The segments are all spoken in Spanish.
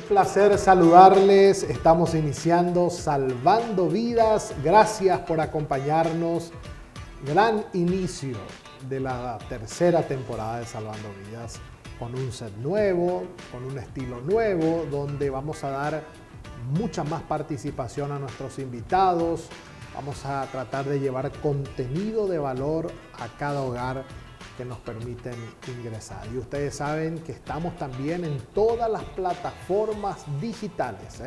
placer saludarles. Estamos iniciando Salvando Vidas. Gracias por acompañarnos. Gran inicio de la tercera temporada de Salvando Vidas, con un set nuevo, con un estilo nuevo, donde vamos a dar mucha más participación a nuestros invitados. Vamos a tratar de llevar contenido de valor a cada hogar que nos permiten ingresar. Y ustedes saben que estamos también en todas las plataformas digitales.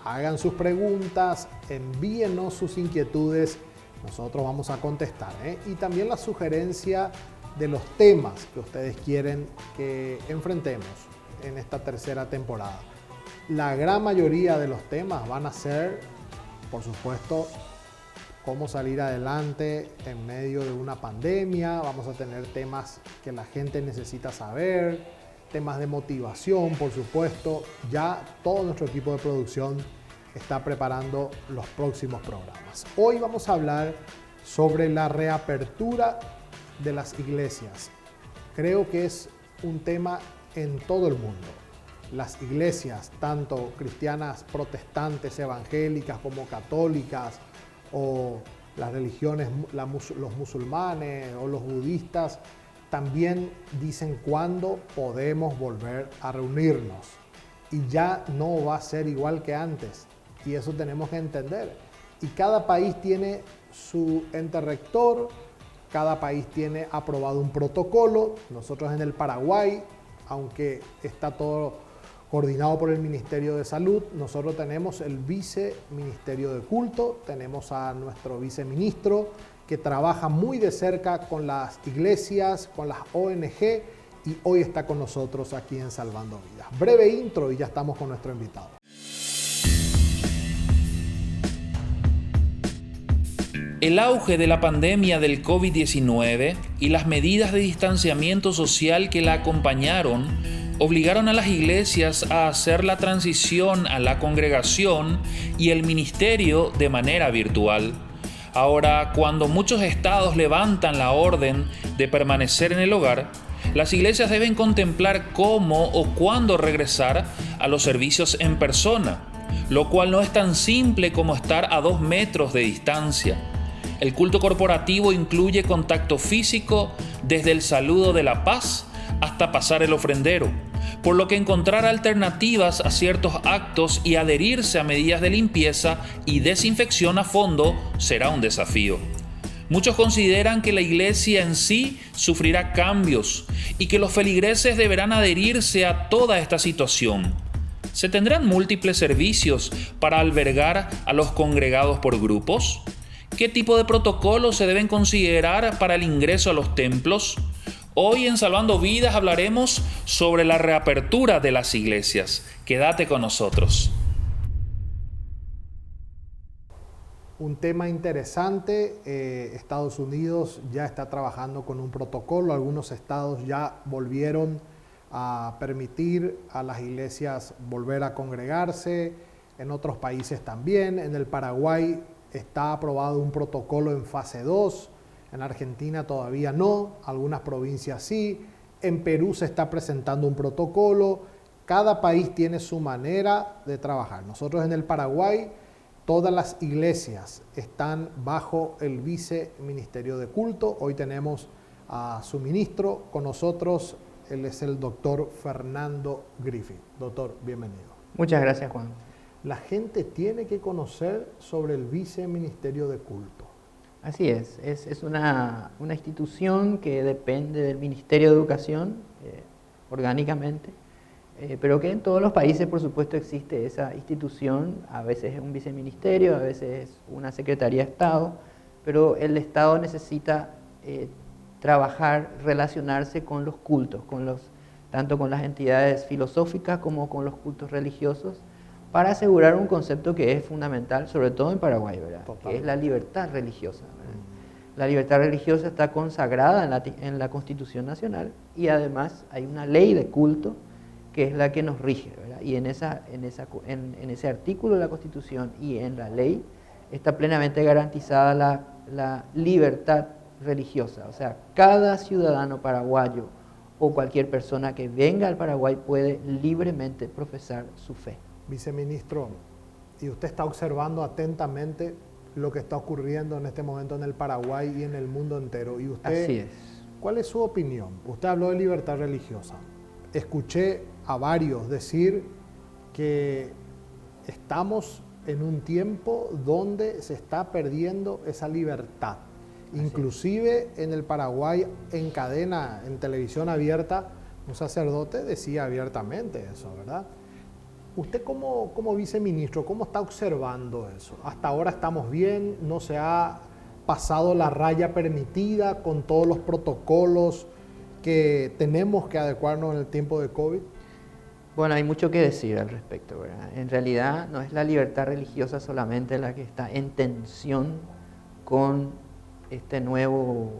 Hagan sus preguntas, envíenos sus inquietudes, nosotros vamos a contestar. Y también la sugerencia de los temas que ustedes quieren que enfrentemos en esta tercera temporada. La gran mayoría de los temas van a ser, por supuesto, cómo salir adelante en medio de una pandemia. Vamos a tener temas que la gente necesita saber, temas de motivación, por supuesto. Ya todo nuestro equipo de producción está preparando los próximos programas. Hoy vamos a hablar sobre la reapertura de las iglesias. Creo que es un tema en todo el mundo. Las iglesias, tanto cristianas, protestantes, evangélicas como católicas, o las religiones, los musulmanes o los budistas, también dicen cuándo podemos volver a reunirnos. Y ya no va a ser igual que antes. Y eso tenemos que entender. Y cada país tiene su ente rector, cada país tiene aprobado un protocolo. Nosotros en el Paraguay, aunque está todo coordinado por el Ministerio de Salud, nosotros tenemos el Viceministerio de Culto, tenemos a nuestro viceministro que trabaja muy de cerca con las iglesias, con las ONG, y hoy está con nosotros aquí en Salvando Vidas. Breve intro y ya estamos con nuestro invitado. El auge de la pandemia del COVID-19 y las medidas de distanciamiento social que la acompañaron obligaron a las iglesias a hacer la transición a la congregación y el ministerio de manera virtual. Ahora, cuando muchos estados levantan la orden de permanecer en el hogar, las iglesias deben contemplar cómo o cuándo regresar a los servicios en persona, lo cual no es tan simple como estar a 2 metros de distancia. El culto corporativo incluye contacto físico desde el saludo de la paz hasta pasar el ofrendero, por lo que encontrar alternativas a ciertos actos y adherirse a medidas de limpieza y desinfección a fondo será un desafío. Muchos consideran que la iglesia en sí sufrirá cambios y que los feligreses deberán adherirse a toda esta situación. ¿Se tendrán múltiples servicios para albergar a los congregados por grupos? ¿Qué tipo de protocolos se deben considerar para el ingreso a los templos? Hoy en Salvando Vidas hablaremos sobre la reapertura de las iglesias. Quédate con nosotros. Un tema interesante. Estados Unidos ya está trabajando con un protocolo. Algunos estados ya volvieron a permitir a las iglesias volver a congregarse. En otros países también. En el Paraguay está aprobado un protocolo en fase 2. En Argentina todavía no, algunas provincias sí. En Perú se está presentando un protocolo. Cada país tiene su manera de trabajar. Nosotros en el Paraguay, todas las iglesias están bajo el Viceministerio de Culto. Hoy tenemos a su ministro con nosotros. Él es el doctor Fernando Griffith. Doctor, bienvenido. Muchas gracias, Juan. La gente tiene que conocer sobre el Viceministerio de Culto. Así es una institución que depende del Ministerio de Educación orgánicamente, pero que en todos los países, por supuesto, existe esa institución. A veces es un viceministerio, a veces es una secretaría de Estado, pero el Estado necesita trabajar, relacionarse con los cultos, tanto con las entidades filosóficas como con los cultos religiosos, para asegurar un concepto que es fundamental, sobre todo en Paraguay, ¿verdad? Que es la libertad religiosa, ¿verdad? La libertad religiosa está consagrada en la Constitución Nacional y además hay una ley de culto que es la que nos rige, ¿verdad? Y en ese artículo de la Constitución y en la ley está plenamente garantizada la libertad religiosa. O sea, cada ciudadano paraguayo o cualquier persona que venga al Paraguay puede libremente profesar su fe. Viceministro, y usted está observando atentamente lo que está ocurriendo en este momento en el Paraguay y en el mundo entero. Y usted, Así es. ¿cuál es su opinión? Usted habló de libertad religiosa. Escuché a varios decir que estamos en un tiempo donde se está perdiendo esa libertad. Inclusive en el Paraguay, en cadena, en televisión abierta, un sacerdote decía abiertamente eso, ¿verdad? Usted como viceministro, ¿cómo está observando eso? Hasta ahora estamos bien, no se ha pasado la raya permitida con todos los protocolos que tenemos que adecuarnos en el tiempo de COVID. Bueno, hay mucho que decir al respecto, ¿verdad? En realidad no es la libertad religiosa solamente la que está en tensión con esta nueva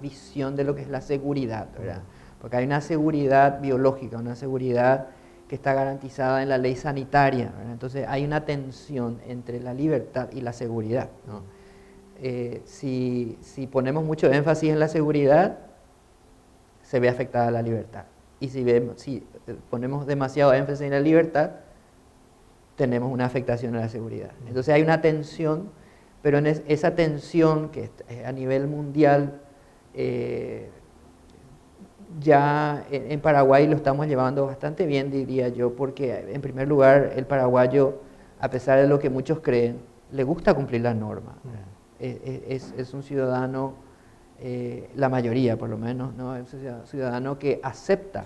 visión de lo que es la seguridad, ¿verdad? Porque hay una seguridad biológica, una seguridad que está garantizada en la ley sanitaria, ¿verdad? Entonces hay una tensión entre la libertad y la seguridad, ¿no? Si ponemos mucho énfasis en la seguridad, se ve afectada la libertad. Y si ponemos demasiado énfasis en la libertad, tenemos una afectación a la seguridad. Entonces hay una tensión, pero en esa tensión que a nivel mundial, ya en Paraguay lo estamos llevando bastante bien, diría yo, porque en primer lugar el paraguayo, a pesar de lo que muchos creen, le gusta cumplir la norma. Es un ciudadano, la mayoría por lo menos, ¿no? Es un ciudadano que acepta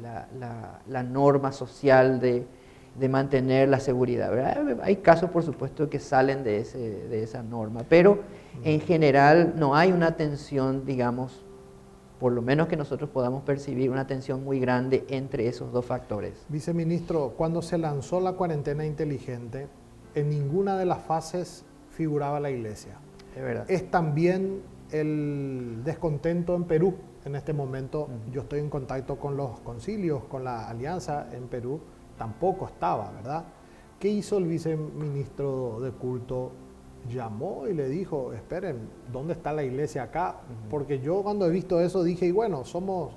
la norma social de mantener la seguridad, ¿verdad? Hay casos, por supuesto, que salen de esa norma, pero en general no hay una tensión, digamos, por lo menos que nosotros podamos percibir, una tensión muy grande entre esos dos factores. Viceministro, cuando se lanzó la cuarentena inteligente, en ninguna de las fases figuraba la iglesia. Es verdad. Es también el descontento en Perú. En este momento yo estoy en contacto con los concilios, con la alianza en Perú, tampoco estaba, ¿verdad? ¿Qué hizo el viceministro de culto? Llamó y le dijo, esperen, ¿dónde está la iglesia acá? Porque yo cuando he visto eso dije, y bueno, somos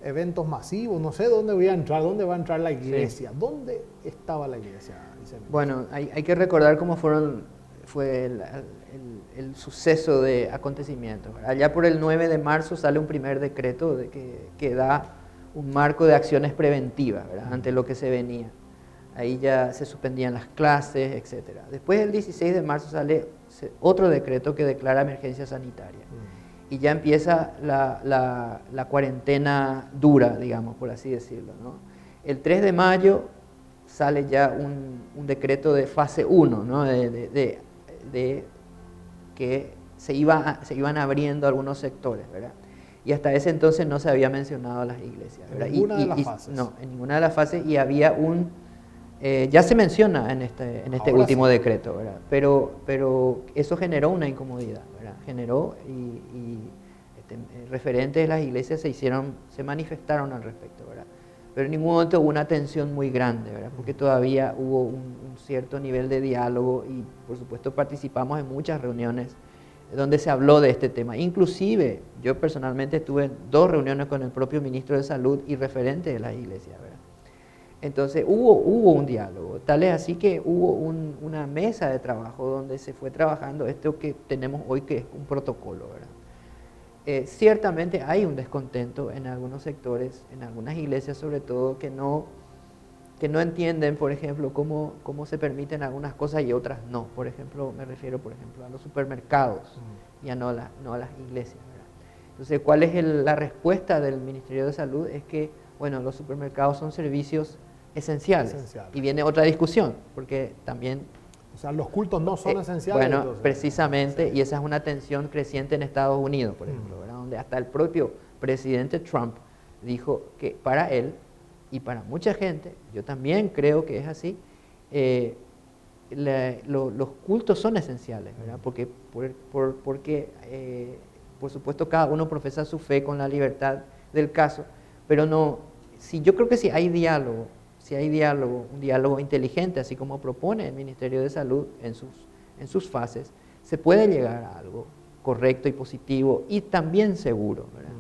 eventos masivos, no sé dónde voy a entrar, dónde va a entrar la iglesia. Sí. ¿Dónde estaba la iglesia, viceministro? Bueno, hay que recordar cómo fue el suceso de acontecimientos. Allá por el 9 de marzo sale un primer decreto que da un marco de acciones preventivas, ¿verdad? Ante lo que se venía. Ahí ya se suspendían las clases, etc. Después, el 16 de marzo, sale otro decreto que declara emergencia sanitaria. Y ya empieza la cuarentena dura, digamos, por así decirlo, ¿no? El 3 de mayo sale ya un decreto de fase 1, ¿no? de que se iban abriendo algunos sectores, ¿verdad? Y hasta ese entonces no se había mencionado a las iglesias, ¿verdad? En ninguna de las fases. No, en ninguna de las fases, y había ya se menciona en este último decreto, ¿verdad? Pero eso generó una incomodidad, ¿verdad? Generó y referentes de las iglesias se manifestaron al respecto, ¿verdad? Pero en ningún momento hubo una tensión muy grande, ¿verdad? Porque todavía hubo un cierto nivel de diálogo y por supuesto participamos en muchas reuniones donde se habló de este tema. Inclusive yo personalmente estuve en 2 reuniones con el propio ministro de Salud y referentes de las iglesias, ¿verdad? Entonces hubo un diálogo, tal es así que hubo una mesa de trabajo donde se fue trabajando esto que tenemos hoy, que es un protocolo, ¿verdad? Ciertamente hay un descontento en algunos sectores, en algunas iglesias sobre todo, que no entienden, por ejemplo, cómo se permiten algunas cosas y otras no. Por ejemplo, me refiero, por ejemplo, a los supermercados y no a las iglesias, ¿verdad? Entonces, ¿cuál es la respuesta del Ministerio de Salud? Es que, bueno, los supermercados son servicios esenciales. Y viene otra discusión, porque también... O sea, los cultos no son esenciales. Bueno, entonces, precisamente, y esa es una tensión creciente en Estados Unidos, por ejemplo, ¿verdad? Donde hasta el propio presidente Trump dijo que para él y para mucha gente, yo también creo que es así, los cultos son esenciales, ¿verdad? Porque por supuesto cada uno profesa su fe con la libertad del caso, pero no, yo creo que si hay diálogo, un diálogo inteligente, así como propone el Ministerio de Salud en sus fases, se puede llegar a algo correcto y positivo y también seguro, ¿verdad?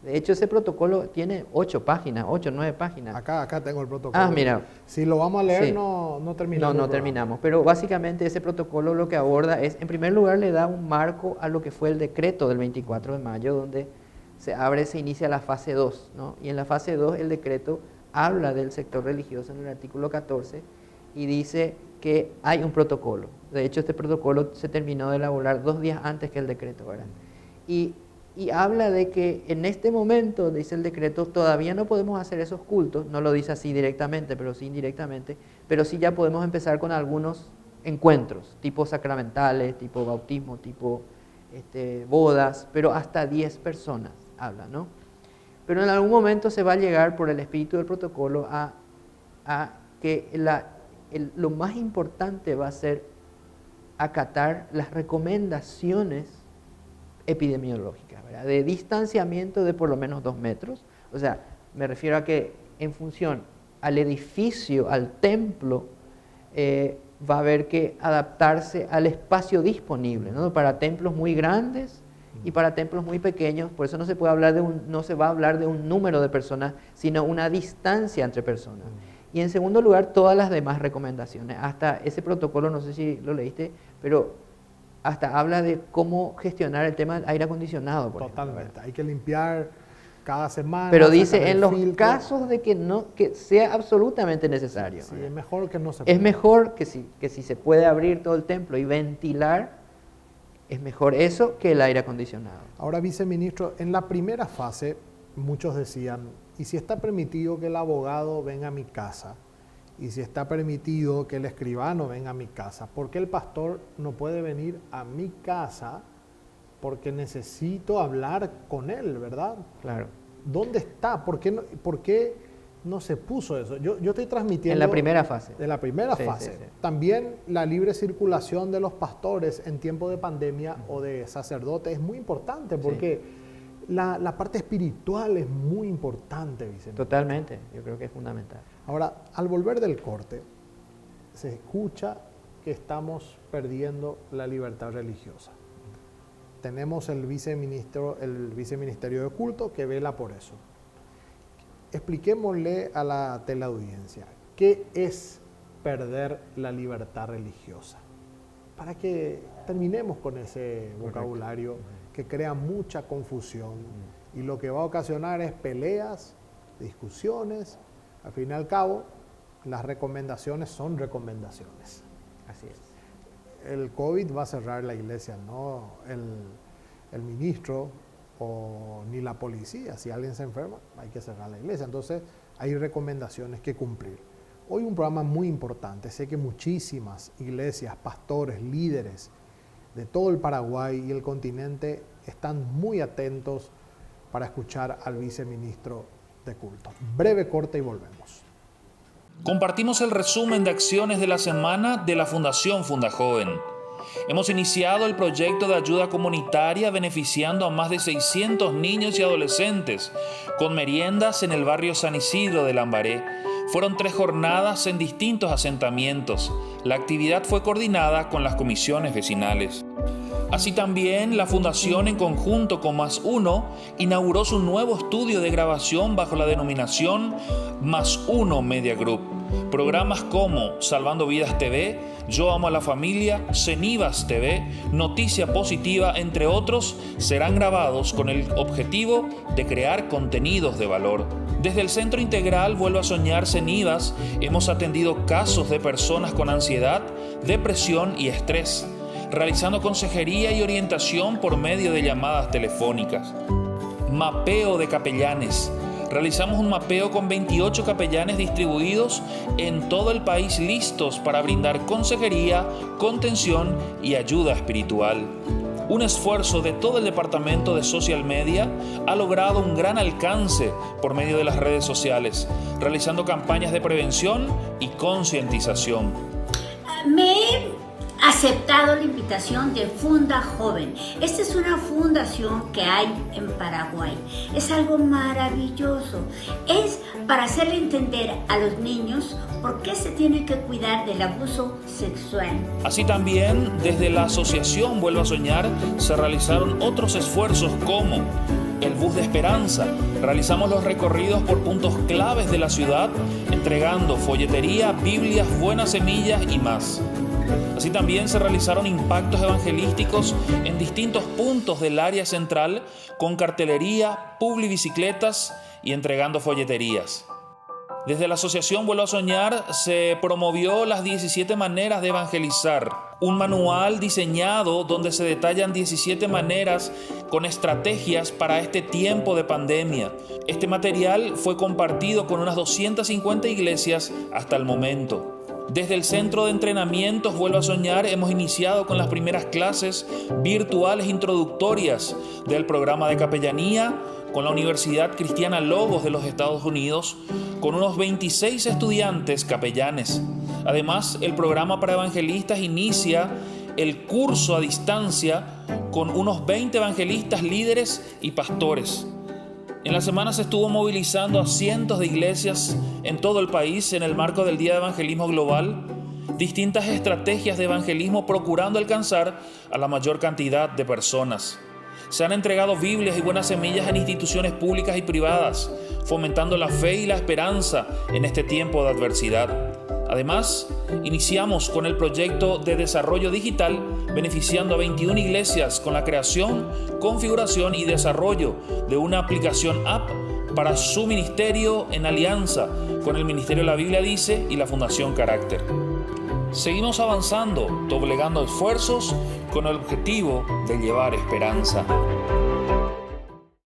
De hecho, ese protocolo tiene 8 páginas, 8 o 9 páginas. Acá tengo el protocolo. Ah, mira. Si lo vamos a leer, Sí. no terminamos. No terminamos. Pero básicamente ese protocolo lo que aborda es, en primer lugar, le da un marco a lo que fue el decreto del 24 de mayo, donde se inicia la fase 2, ¿no? Y en la fase 2 el decreto habla del sector religioso en el artículo 14 y dice que hay un protocolo. De hecho, este protocolo se terminó de elaborar 2 días antes que el decreto, ¿verdad? Y habla de que en este momento, dice el decreto, todavía no podemos hacer esos cultos, no lo dice así directamente, pero sí indirectamente, pero sí ya podemos empezar con algunos encuentros, tipo sacramentales, tipo bautismo, tipo bodas, pero hasta 10 personas habla, ¿no? Pero en algún momento se va a llegar por el espíritu del protocolo a que lo más importante va a ser acatar las recomendaciones epidemiológicas, ¿verdad? De distanciamiento de por lo menos 2 metros. O sea, me refiero a que en función al edificio, al templo, va a haber que adaptarse al espacio disponible, ¿no? Para templos muy grandes y para templos muy pequeños. Por eso no se puede hablar no se va a hablar de un número de personas, sino una distancia entre personas. Y en segundo lugar, todas las demás recomendaciones. Hasta ese protocolo, no sé si lo leíste, pero hasta habla de cómo gestionar el tema del aire acondicionado. Totalmente. Ejemplo. Hay que limpiar cada semana. Pero dice, en los filtro. casos de que sea absolutamente necesario. Sí, es mejor que no se Es mejor que si se puede abrir todo el templo y ventilar, es mejor eso que el aire acondicionado. Ahora, viceministro, en la primera fase, muchos decían, ¿y si está permitido que el abogado venga a mi casa? ¿Y si está permitido que el escribano venga a mi casa? ¿Por qué el pastor no puede venir a mi casa? Porque necesito hablar con él, ¿verdad? Claro. ¿Dónde está? ¿Por qué no se puso eso? Yo estoy transmitiendo... En la primera fase. De la primera fase. Sí. También la libre circulación de los pastores en tiempo de pandemia o de sacerdotes es muy importante porque la parte espiritual es muy importante, viceministro. Totalmente, yo creo que es fundamental. Ahora, al volver del corte, se escucha que estamos perdiendo la libertad religiosa. Tenemos el viceministerio de culto que vela por eso. Expliquémosle a la teleaudiencia, ¿qué es perder la libertad religiosa? Para que terminemos con ese vocabulario que crea mucha confusión y lo que va a ocasionar es peleas, discusiones. Al fin y al cabo, las recomendaciones son recomendaciones. Así es. El COVID va a cerrar la iglesia, no el ministro ni la policía. Si alguien se enferma, hay que cerrar la iglesia. Entonces, hay recomendaciones que cumplir. Hoy un programa muy importante. Sé que muchísimas iglesias, pastores, líderes de todo el Paraguay y el continente están muy atentos para escuchar al viceministro de culto. Breve corte y volvemos. Compartimos el resumen de acciones de la semana de la Fundación Fundajoven. Hemos iniciado el proyecto de ayuda comunitaria beneficiando a más de 600 niños y adolescentes con meriendas en el barrio San Isidro de Lambaré. Fueron 3 jornadas en distintos asentamientos. La actividad fue coordinada con las comisiones vecinales. Así también, la Fundación, en conjunto con Más Uno, inauguró su nuevo estudio de grabación bajo la denominación Más Uno Media Group. Programas como Salvando Vidas TV, Yo Amo a la Familia, Cenivas TV, Noticia Positiva, entre otros, serán grabados con el objetivo de crear contenidos de valor. Desde el Centro Integral Vuelvo a Soñar Cenivas, hemos atendido casos de personas con ansiedad, depresión y estrés, realizando consejería y orientación por medio de llamadas telefónicas. Mapeo de capellanes. Realizamos un mapeo con 28 capellanes distribuidos en todo el país, listos para brindar consejería, contención y ayuda espiritual. Un esfuerzo de todo el departamento de social media ha logrado un gran alcance por medio de las redes sociales, realizando campañas de prevención y concientización. Me he aceptado la invitación de Fundajoven. Esta es una fundación que hay en Paraguay. Es algo maravilloso. Es para hacerle entender a los niños por qué se tiene que cuidar del abuso sexual. Así también, desde la Asociación Vuelvo a Soñar, se realizaron otros esfuerzos como el bus de esperanza. Realizamos los recorridos por puntos claves de la ciudad, entregando folletería, Biblias, buenas semillas y más. Así también se realizaron impactos evangelísticos en distintos puntos del área central con cartelería, publibicicletas y entregando folleterías. Desde la Asociación Vuelvo a Soñar se promovió las 17 maneras de evangelizar, un manual diseñado donde se detallan 17 maneras con estrategias para este tiempo de pandemia. Este material fue compartido con unas 250 iglesias hasta el momento. Desde el Centro de Entrenamientos Vuelvo a Soñar hemos iniciado con las primeras clases virtuales introductorias del programa de capellanía con la Universidad Cristiana Logos de los Estados Unidos, con unos 26 estudiantes capellanes. Además, el programa para evangelistas inicia el curso a distancia con unos 20 evangelistas, líderes y pastores. En la semana se estuvo movilizando a cientos de iglesias en todo el país en el marco del Día de Evangelismo Global, distintas estrategias de evangelismo procurando alcanzar a la mayor cantidad de personas. Se han entregado Biblias y buenas semillas en instituciones públicas y privadas, fomentando la fe y la esperanza en este tiempo de adversidad. Además, iniciamos con el proyecto de desarrollo digital, beneficiando a 21 iglesias con la creación, configuración y desarrollo de una aplicación app para su ministerio en alianza con el Ministerio de la Biblia Dice y la Fundación Carácter. Seguimos avanzando, doblegando esfuerzos con el objetivo de llevar esperanza.